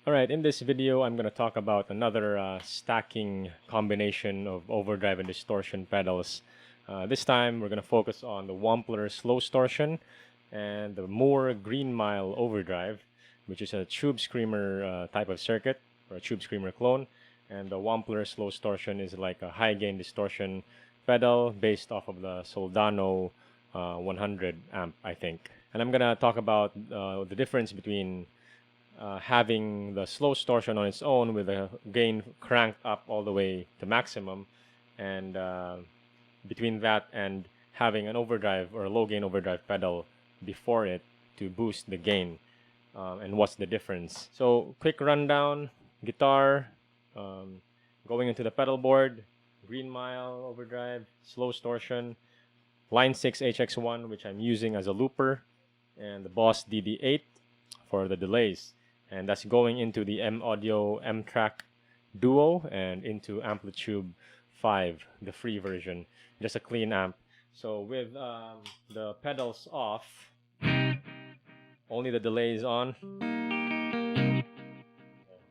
Alright, in this video I'm going to talk about another stacking combination of overdrive and distortion pedals. This time we're going to focus on the Wampler SLOstortion and the Mooer Green Mile overdrive, which is a tube screamer type of circuit, or a tube screamer clone. And the Wampler SLOstortion is like a high gain distortion pedal based off of the Soldano 100 amp, I think. And I'm going to talk about the difference between having the SLOstortion on its own with the gain cranked up all the way to maximum, and between that and having an overdrive or a low gain overdrive pedal before it to boost the gain, and what's the difference. So quick rundown: guitar, going into the pedal board, Green Mile overdrive, SLOstortion, line 6 HX1, which I'm using as a looper, and the Boss DD8 for the delays. And that's going into the M Audio M Track Duo and into Amplitude 5, the free version, just a clean amp. So with the pedals off, only the delays on.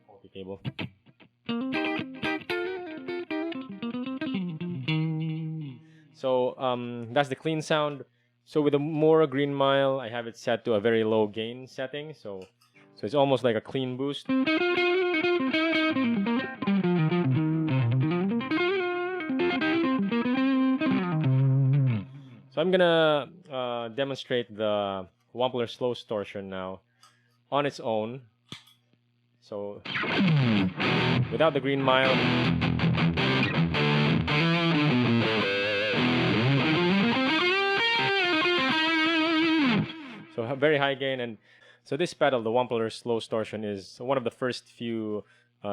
Okay, cable. So that's the clean sound. So with the Mooer Green Mile, I have it set to a very low gain setting. So it's almost like a clean boost. So I'm gonna demonstrate the Wampler SLOstortion now on its own. So without the Green Mile. So very high gain. And so this pedal, the Wampler SLOstortion, is one of the first few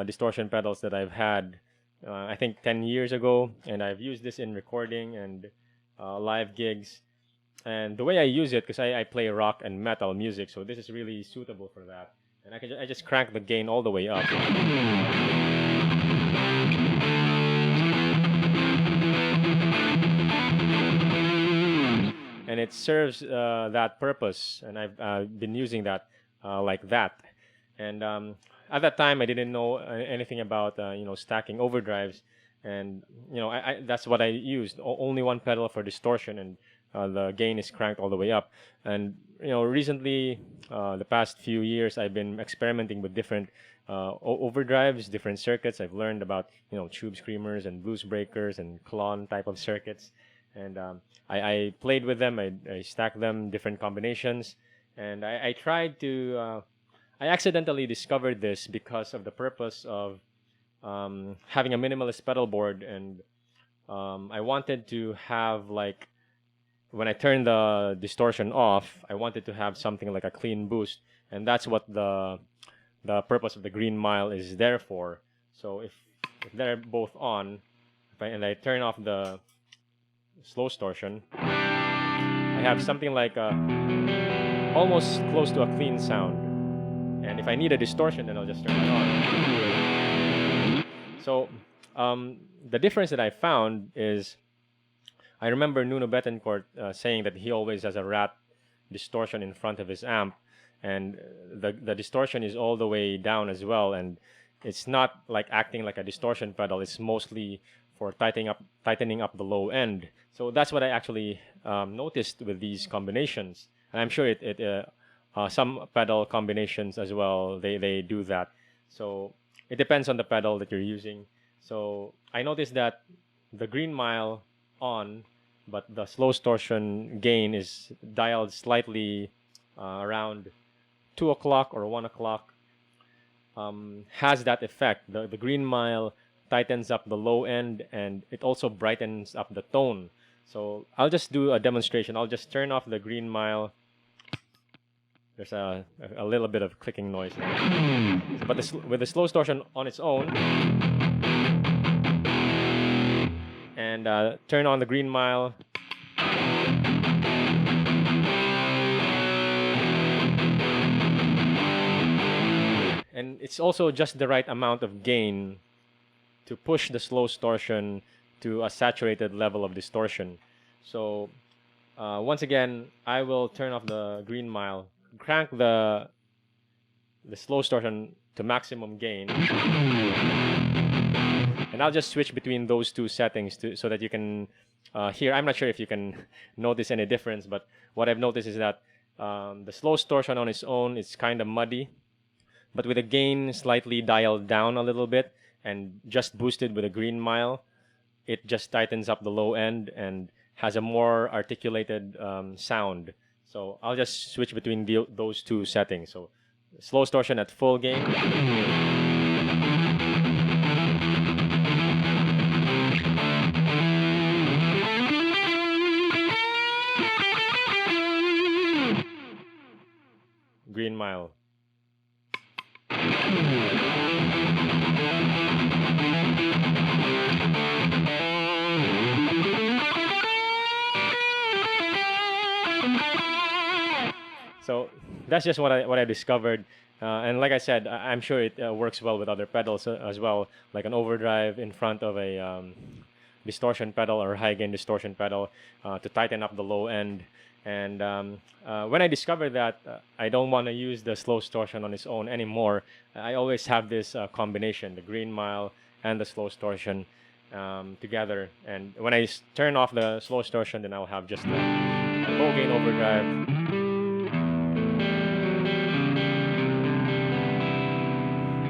distortion pedals that I've had, I think 10 years ago, and I've used this in recording and live gigs. And the way I use it, because I play rock and metal music, so this is really suitable for that. And I just crank the gain all the way up. And it serves that purpose, and I've been using that like that. And at that time, I didn't know anything about stacking overdrives, and that's what I used. Only one pedal for distortion, and the gain is cranked all the way up. And recently, the past few years, I've been experimenting with different overdrives, different circuits. I've learned about tube screamers and blues breakers and clone type of circuits. And I played with them, I stacked them, different combinations, and I tried to, I accidentally discovered this because of the purpose of having a minimalist pedal board, and I wanted to have, like, when I turned the distortion off, I wanted to have something like a clean boost, and that's what the purpose of the Green Mile is there for. So if they're both on, and I turn off the SLOstortion, I have something like almost close to a clean sound. And if I need a distortion, then I'll just turn it on. So the difference that I found is, I remember Nuno Betancourt saying that he always has a rat distortion in front of his amp, and the distortion is all the way down as well, and it's not like acting like a distortion pedal. It's mostly for tightening up the low end. So that's what I actually noticed with these combinations, and I'm sure some pedal combinations as well, they do that. So it depends on the pedal that you're using. So I noticed that the green mile on, but the SLOstortion gain is dialed slightly around 2 o'clock or 1 o'clock, has that effect. The green mile tightens up the low end, and it also brightens up the tone. So I'll just do a demonstration. I'll just turn off the green mile. There's a little bit of clicking noise now. But with the SLOstortion on its own, and turn on the green mile, and it's also just the right amount of gain to push the SLOstortion to a saturated level of distortion. So once again, I will turn off the green mile, crank the SLOstortion to maximum gain, and I'll just switch between those two settings so that you can hear. I'm not sure if you can notice any difference, but what I've noticed is that the SLOstortion on its own is kind of muddy, but with the gain slightly dialed down a little bit and just boosted with a green mile, it just tightens up the low end and has a more articulated sound. So I'll just switch between those two settings. So SLOstortion at full gain, green mile. So that's just what I discovered, and like I said, I'm sure it works well with other pedals as well, like an overdrive in front of a distortion pedal or high gain distortion pedal to tighten up the low end. And when I discovered that I don't want to use the SLOstortion on its own anymore, I always have this combination, the green mile and the SLOstortion together. And when I turn off the SLOstortion, then I'll have just a low gain overdrive.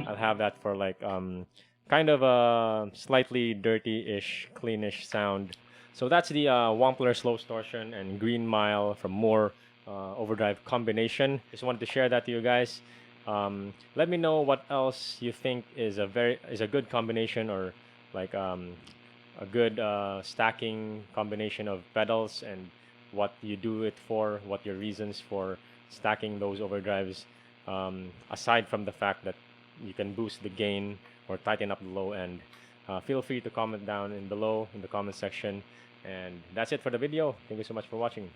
I'll have that for like kind of a slightly dirty-ish, cleanish sound. So that's the Wampler SLOstortion and green mile from Mooer overdrive combination. Just wanted to share that to you guys. Let me know what else you think is a good combination, or like a good stacking combination of pedals, and what you do it for, what your reasons for stacking those overdrives, aside from the fact that you can boost the gain or tighten up the low end. Feel free to comment down below in the comment section. And that's it for the video. Thank you so much for watching.